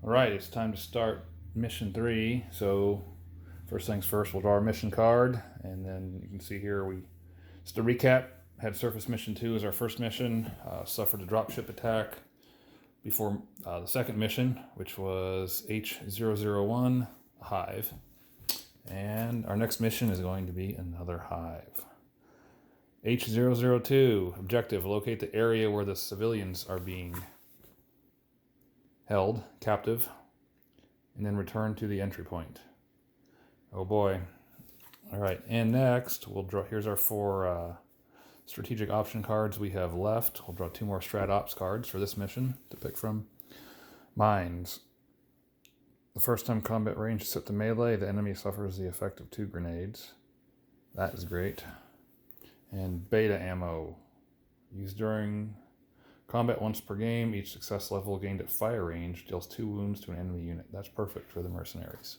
Alright, it's time to start mission 3. So, first things first, we'll draw our mission card, and then you can see here just to recap, had Surface Mission 2 as our first mission, suffered a dropship attack before the second mission, which was H001, Hive. And our next mission is going to be another Hive. H002, objective, locate the area where the civilians are being held captive, and then return to the entry point. Oh boy. All right, and next we'll draw, here's our 4 strategic option cards we have left. We'll draw 2 more strat ops cards for this mission to pick from. Mines. The first time combat range is set to melee, the enemy suffers the effect of 2 grenades. That is great. And beta ammo. Used during combat once per game, each success level gained at fire range deals 2 wounds to an enemy unit. That's perfect for the mercenaries.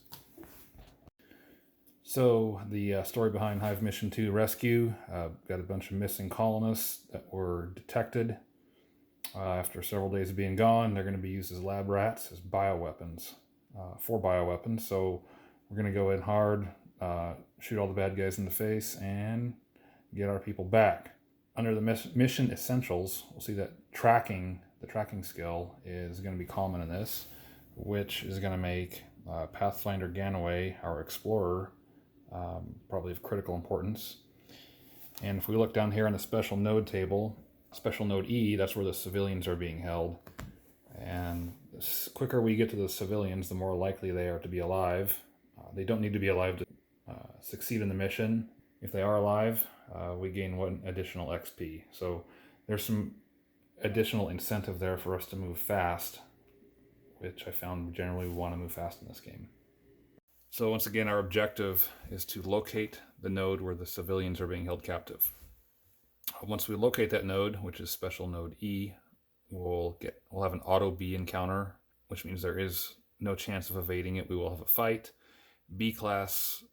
So, the story behind Hive Mission 2 Rescue. Got a bunch of missing colonists that were detected. After several days of being gone, they're going to be used as lab rats, as bioweapons, for bioweapons. So, we're going to go in hard, shoot all the bad guys in the face, and get our people back. Under the mission essentials, we'll see that the tracking skill is going to be common in this, which is going to make Pathfinder Ganaway, our explorer, probably of critical importance. And if we look down here on the special node table, special node E, that's where the civilians are being held. And the quicker we get to the civilians, the more likely they are to be alive. They don't need to be alive to succeed in the mission. If they are alive, we gain 1 additional XP. So there's some additional incentive there for us to move fast, which I found generally we want to move fast in this game. So once again, our objective is to locate the node where the civilians are being held captive. Once we locate that node, which is special node E, we'll have an auto B encounter, which means there is no chance of evading it. We will have a fight. B-class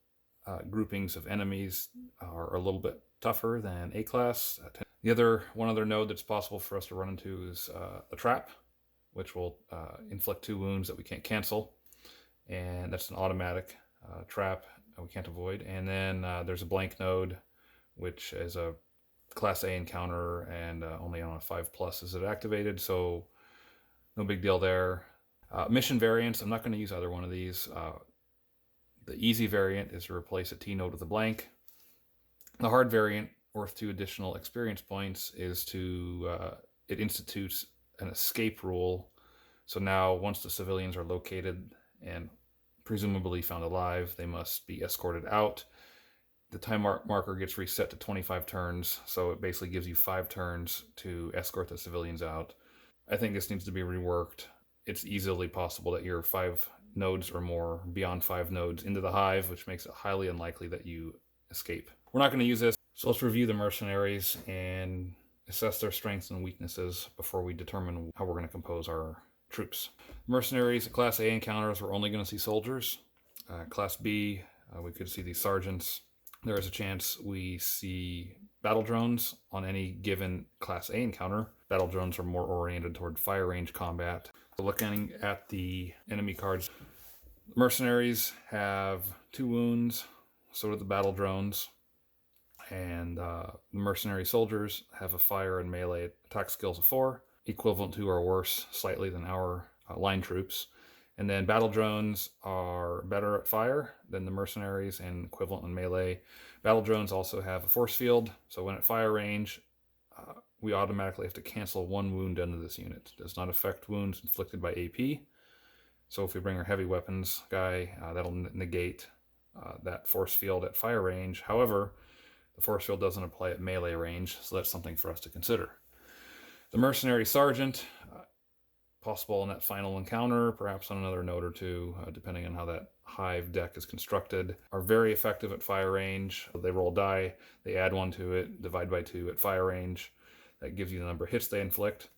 groupings of enemies are a little bit tougher than A-class. One other node that's possible for us to run into is a trap, which will inflict 2 wounds that we can't cancel. And that's an automatic trap we can't avoid. And then there's a blank node, which is a Class A encounter, and only on a 5+ is it activated, so no big deal there. Mission variants, I'm not going to use either one of these. The easy variant is to replace a T node with a blank. The hard variant, worth 2 additional experience points, is it institutes an escape rule. So now, once the civilians are located and presumably found alive, they must be escorted out. The time marker gets reset to 25 turns, so it basically gives you 5 turns to escort the civilians out. I think this needs to be reworked. It's easily possible that you're 5 nodes or more, beyond 5 nodes, into the hive, which makes it highly unlikely that you escape. We're not going to use this, so let's review the mercenaries and assess their strengths and weaknesses before we determine how we're going to compose our troops. Mercenaries, Class A encounters, we're only going to see soldiers. Class B, we could see these sergeants. There is a chance we see battle drones on any given Class A encounter. Battle drones are more oriented toward fire range combat. So looking at the enemy cards, mercenaries have 2 wounds, so do the battle drones. And the mercenary soldiers have a fire and melee attack skills of 4, equivalent to or worse slightly than our line troops. And then battle drones are better at fire than the mercenaries and equivalent in melee. Battle drones also have a force field, so when at fire range, we automatically have to cancel 1 wound under this unit. It does not affect wounds inflicted by AP. So if we bring our heavy weapons guy, that'll negate that force field at fire range. However, the force field doesn't apply at melee range, so that's something for us to consider. The mercenary sergeant, possible in that final encounter, perhaps on another node or 2, depending on how that hive deck is constructed, are very effective at fire range. They roll die, they add 1 to it, divide by 2 at fire range. That gives you the number of hits they inflict.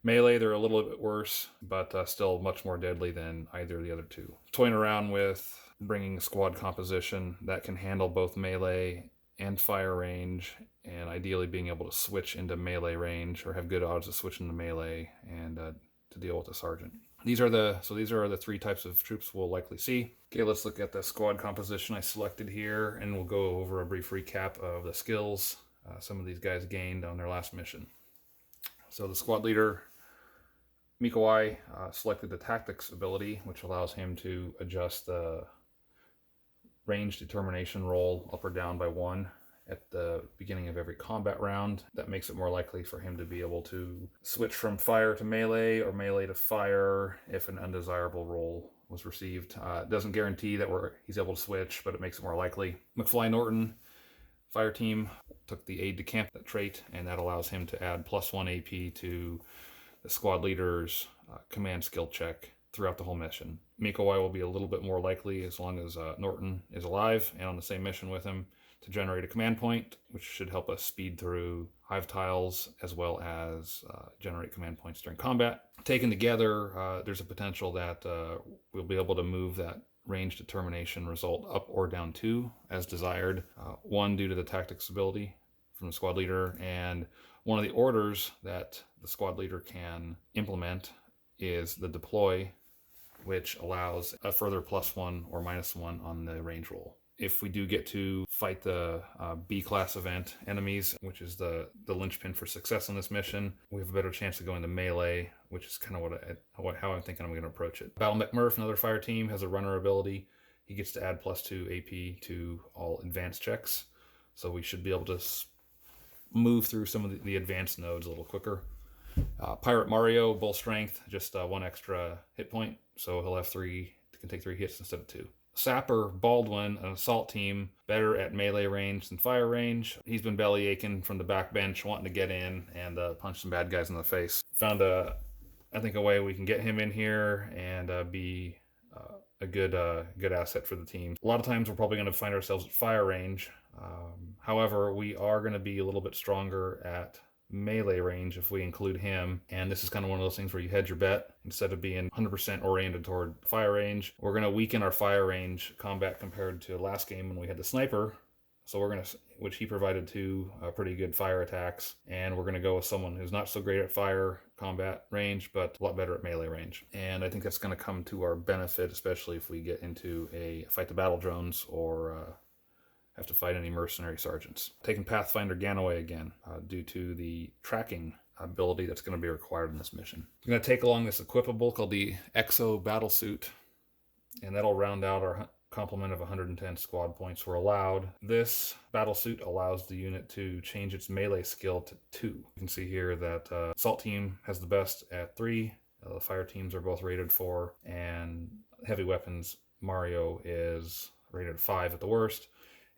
Melee, they're a little bit worse, but still much more deadly than either of the other 2. Toying around with bringing a squad composition that can handle both melee and fire range, and ideally being able to switch into melee range, or have good odds of switching to melee and to deal with the sergeant. These are the three types of troops we'll likely see. Okay, let's look at the squad composition I selected here, and we'll go over a brief recap of the skills some of these guys gained on their last mission. So the squad leader, McFly, selected the tactics ability, which allows him to adjust the range determination roll up or down by 1 at the beginning of every combat round. That makes it more likely for him to be able to switch from fire to melee or melee to fire if an undesirable roll was received. It doesn't guarantee that he's able to switch, but it makes it more likely. McFly Norton, fire team, took the aid de camp trait, and that allows him to add +1 AP to the squad leader's command skill check throughout the whole mission. McFly will be a little bit more likely, as long as Norton is alive and on the same mission with him, to generate a command point, which should help us speed through hive tiles as well as generate command points during combat. Taken together, there's a potential that we'll be able to move that range determination result up or down 2 as desired. 1 due to the tactics ability from the squad leader, and one of the orders that the squad leader can implement is the deploy, which allows a further +1 or -1 on the range roll. If we do get to fight the B-class event enemies, which is the linchpin for success on this mission, we have a better chance of going to melee, which is kind of how I'm thinking I'm going to approach it. Battlemech Murph, another fire team, has a runner ability. He gets to add +2 AP to all advanced checks, so we should be able to move through some of the advanced nodes a little quicker. Pirate Mario, bull strength, just 1 extra hit point, so he'll have can take 3 hits instead of 2. Sapper Baldwin, an assault team, better at melee range than fire range. He's been belly aching from the backbench, wanting to get in and punch some bad guys in the face. Found a way we can get him in here and be a good asset for the team. A lot of times we're probably going to find ourselves at fire range. However, we are going to be a little bit stronger at melee range if we include him, and this is kind of one of those things where you hedge your bet. Instead of being 100% oriented toward fire range, we're going to weaken our fire range combat compared to last game when we had the sniper. So we're going to, which he provided 2 pretty good fire attacks, and we're going to go with someone who's not so great at fire combat range, but a lot better at melee range. And I think that's going to come to our benefit, especially if we get into a fight the battle drones or have to fight any mercenary sergeants. Taking Pathfinder Ganaway again, due to the tracking ability that's going to be required in this mission. I'm going to take along this equipable called the Exo Battlesuit, and that'll round out our complement of 110 squad points we're allowed. This battlesuit allows the unit to change its melee skill to 2. You can see here that assault team has the best at 3, the fire teams are both rated 4, and heavy weapons Mario is rated 5 at the worst.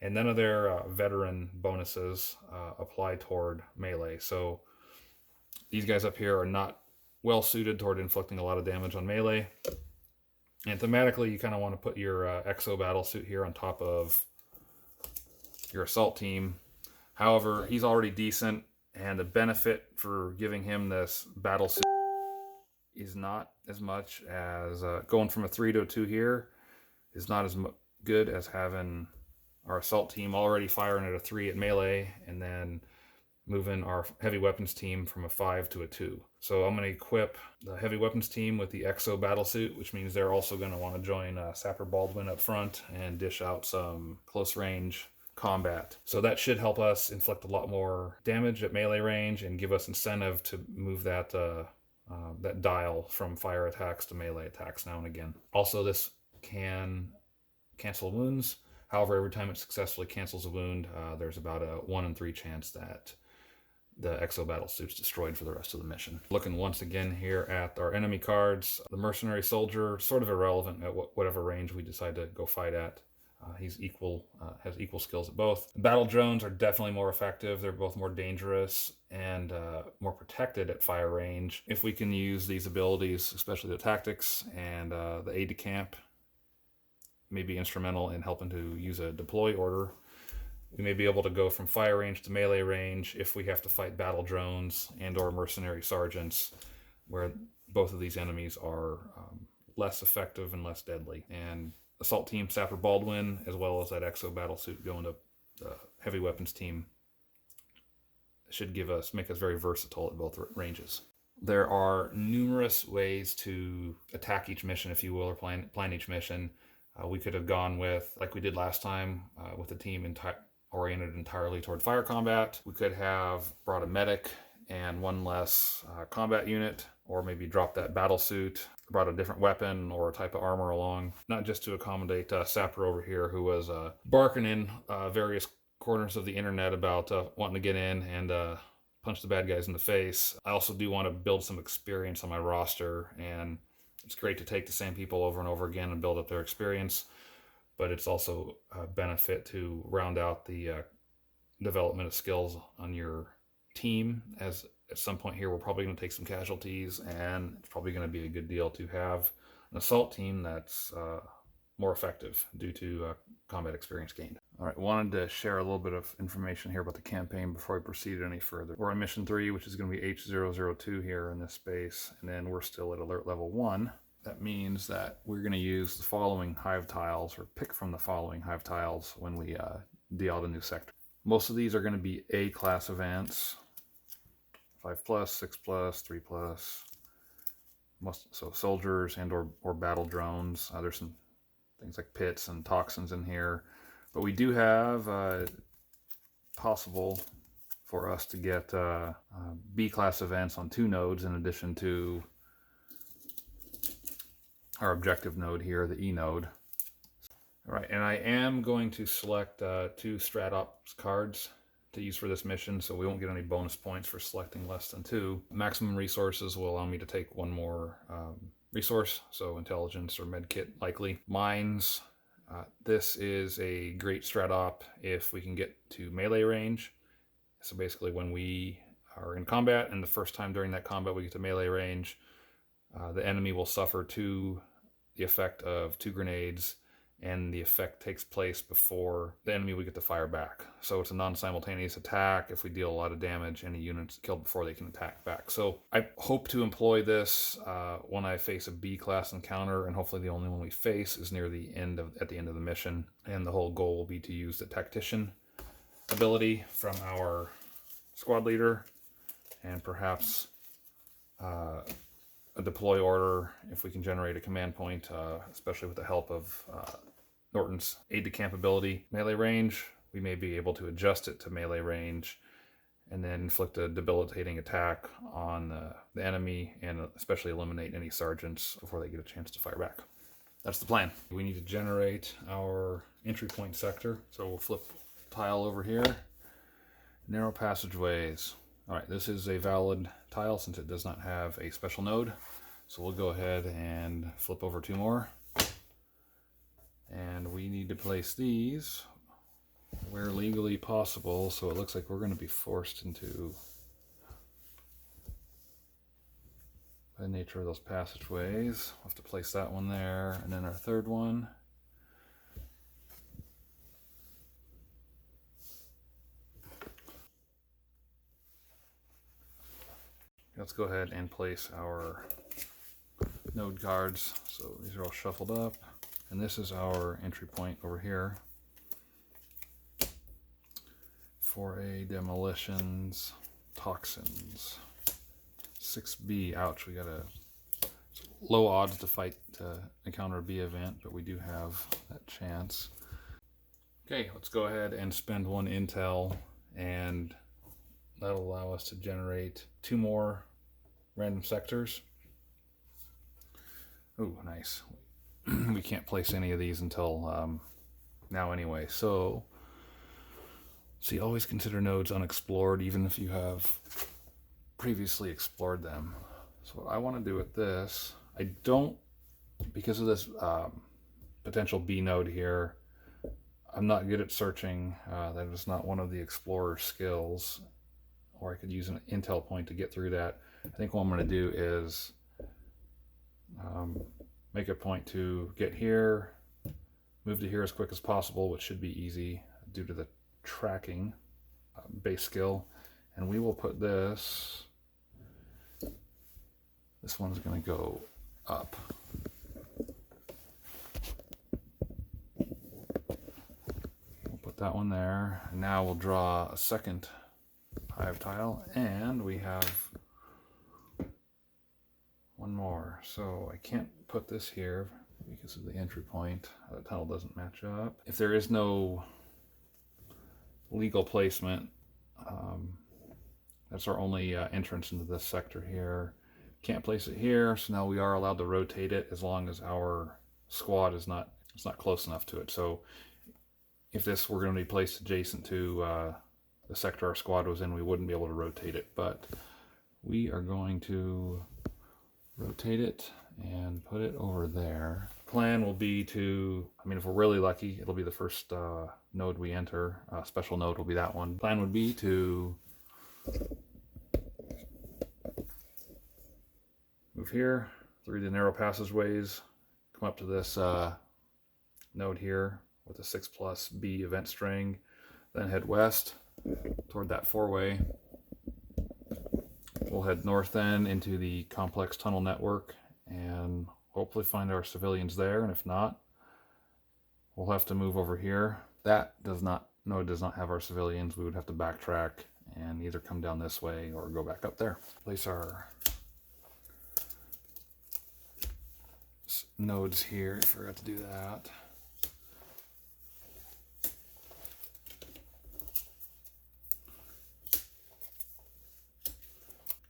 And none of their veteran bonuses apply toward melee. So these guys up here are not well suited toward inflicting a lot of damage on melee. And thematically, you kind of want to put your Exo Battlesuit here on top of your assault team. However, he's already decent, and the benefit for giving him this battlesuit is not as much as going from a 3 to a 2 here is not as good as having our assault team already firing at a 3 at melee, and then moving our heavy weapons team from a 5 to a 2. So I'm going to equip the heavy weapons team with the Exo Battlesuit, which means they're also going to want to join Sapper Baldwin up front and dish out some close range combat. So that should help us inflict a lot more damage at melee range and give us incentive to move that dial from fire attacks to melee attacks now and again. Also, this can cancel wounds. However, every time it successfully cancels a wound, there's about a 1 in 3 chance that the Exo Battlesuit's destroyed for the rest of the mission. Looking once again here at our enemy cards, the mercenary soldier, sort of irrelevant at whatever range we decide to go fight at. He's has equal skills at both. Battle drones are definitely more effective. They're both more dangerous and more protected at fire range. If we can use these abilities, especially the tactics and the aid de camp, may be instrumental in helping to use a deploy order. We may be able to go from fire range to melee range if we have to fight battle drones and or mercenary sergeants, where both of these enemies are less effective and less deadly. And assault team Sapper Baldwin, as well as that Exo Battlesuit going to the heavy weapons team, should make us very versatile at both ranges. There are numerous ways to attack each mission, if you will, or plan each mission. We could have gone with, like we did last time, with a team oriented entirely toward fire combat. We could have brought a medic and one less combat unit, or maybe drop that battle suit, brought a different weapon or a type of armor along, not just to accommodate Sapper over here, who was barking in various corners of the internet about wanting to get in and punch the bad guys in the face. I also do want to build some experience on my roster, and it's great to take the same people over and over again and build up their experience, but it's also a benefit to round out the development of skills on your team, as at some point here we're probably going to take some casualties, and it's probably going to be a good deal to have an assault team that's more effective due to combat experience gained. All right, wanted to share a little bit of information here about the campaign before we proceed any further. We're on mission 3, which is going to be H002 here in this space, and then we're still at alert level 1. That means that we're going to use the following hive tiles, or pick from the following hive tiles when we deal out a new sector. Most of these are going to be A-class events, 5+, 6+, 3+. So soldiers and or battle drones. There's some things like pits and toxins in here. But we do have possible for us to get B-class events on 2 nodes in addition to our objective node here, the E node. All right, and I am going to select 2 StratOps cards to use for this mission, so we won't get any bonus points for selecting less than 2. Maximum resources will allow me to take 1 more resource, so intelligence or medkit likely. Mines. This is a great strat-op if we can get to melee range. So basically when we are in combat and the first time during that combat we get to melee range, the enemy will suffer the effect of 2 grenades, and the effect takes place before the enemy will get to fire back. So it's a non-simultaneous attack. If we deal a lot of damage, any units killed before they can attack back. So I hope to employ this when I face a B-class encounter, and hopefully the only one we face is at the end of the mission. And the whole goal will be to use the tactician ability from our squad leader, and perhaps a deploy order if we can generate a command point, especially with the help of Norton's aide-de-camp ability. Melee range, we may be able to adjust it to melee range and then inflict a debilitating attack on the enemy, and especially eliminate any sergeants before they get a chance to fire back. That's the plan. We need to generate our entry point sector, so we'll flip tile over here. Narrow passageways. All right, this is a valid tile since it does not have a special node. So we'll go ahead and flip over 2 more. And we need to place these where legally possible. So it looks like we're going to be forced into, by the nature of those passageways, we'll have to place that one there. And then our third one. Let's go ahead and place our node cards. So these are all shuffled up, and this is our entry point over here for a demolitions toxins 6B. Ouch, we got low odds to encounter a B event, but we do have that chance. Okay, let's go ahead and spend 1 intel, and that'll allow us to generate 2 more random sectors. Oh, nice. We can't place any of these until now anyway. So, see, always consider nodes unexplored, even if you have previously explored them. So what I want to do with this, I don't, because of this potential B node here, I'm not good at searching. That is not one of the explorer skills, or I could use an intel point to get through that. I think what I'm going to do is make a point to get here, move to here as quick as possible, which should be easy due to the tracking base skill. And we will put this one's going to go up. We'll put that one there. And now we'll draw a second hive tile, and we have one more. So I can't put this here because of the entry point. The tunnel doesn't match up. If there is no legal placement, that's our only entrance into this sector here. Can't place it here, so now we are allowed to rotate it as long as our squad is not close enough to it. So if this were going to be placed adjacent to the sector our squad was in, we wouldn't be able to rotate it, but we are going to rotate it and put it over there. Plan will be to, I mean, if we're really lucky, it'll be the first node we enter. Special node will be that one. Plan would be to move here through the narrow passageways, come up to this node here with a 6+B event string, then head west toward that 4-way. We'll head north then into the complex tunnel network and hopefully find our civilians there, and if not, we'll have to move over here. That node does not have our civilians. We would have to backtrack and either come down this way or go back up there. Place our nodes here. I forgot to do that.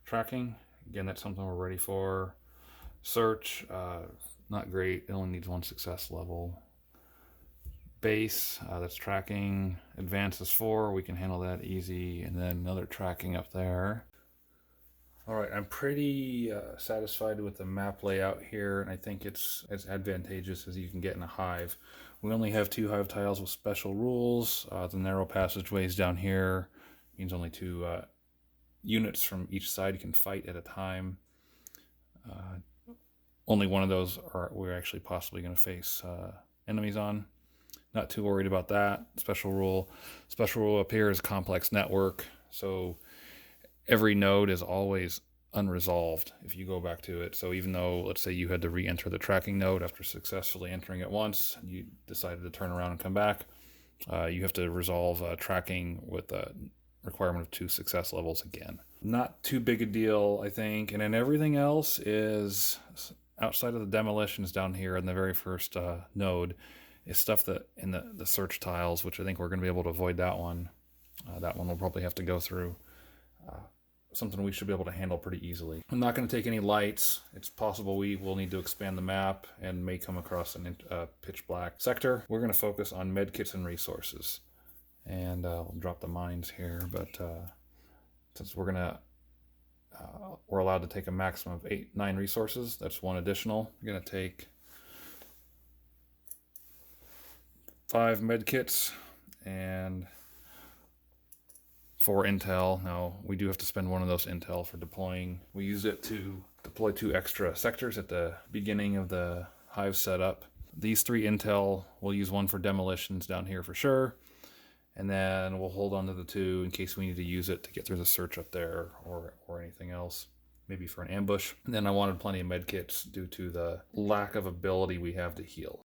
Tracking, again, that's something we're ready for. Search, not great. It only needs 1 success level. Base, that's tracking. Advance is 4. We can handle that easy. And then another tracking up there. All right, I'm pretty satisfied with the map layout here, and I think it's as advantageous as you can get in a hive. We only have 2 hive tiles with special rules. The narrow passageways down here means only 2 units from each side can fight at a time. Only one of those we're actually possibly going to face enemies on. Not too worried about that. Special rule up here is complex network. So every node is always unresolved if you go back to it. So even though, let's say you had to re-enter the tracking node after successfully entering it once, and you decided to turn around and come back, you have to resolve tracking with a requirement of 2 success levels again. Not too big a deal, I think. And then everything else is outside of the demolitions down here in the very first node is stuff that in the search tiles, which I think we're going to be able to avoid that one. That one we'll probably have to go through. Something we should be able to handle pretty easily. I'm not going to take any lights. It's possible we will need to expand the map and may come across a pitch black sector. We're going to focus on medkits and resources. And we'll drop the mines here, but since we're allowed to take a maximum of 9 resources, that's 1 additional. We're going to take 5 medkits and 4 intel. Now, we do have to spend 1 of those intel for deploying. We use it to deploy 2 extra sectors at the beginning of the hive setup. These 3 intel, we'll use 1 for demolitions down here for sure. And then we'll hold on to the 2 in case we need to use it to get through the search up there or anything else. Maybe for an ambush. And then I wanted plenty of medkits due to the lack of ability we have to heal.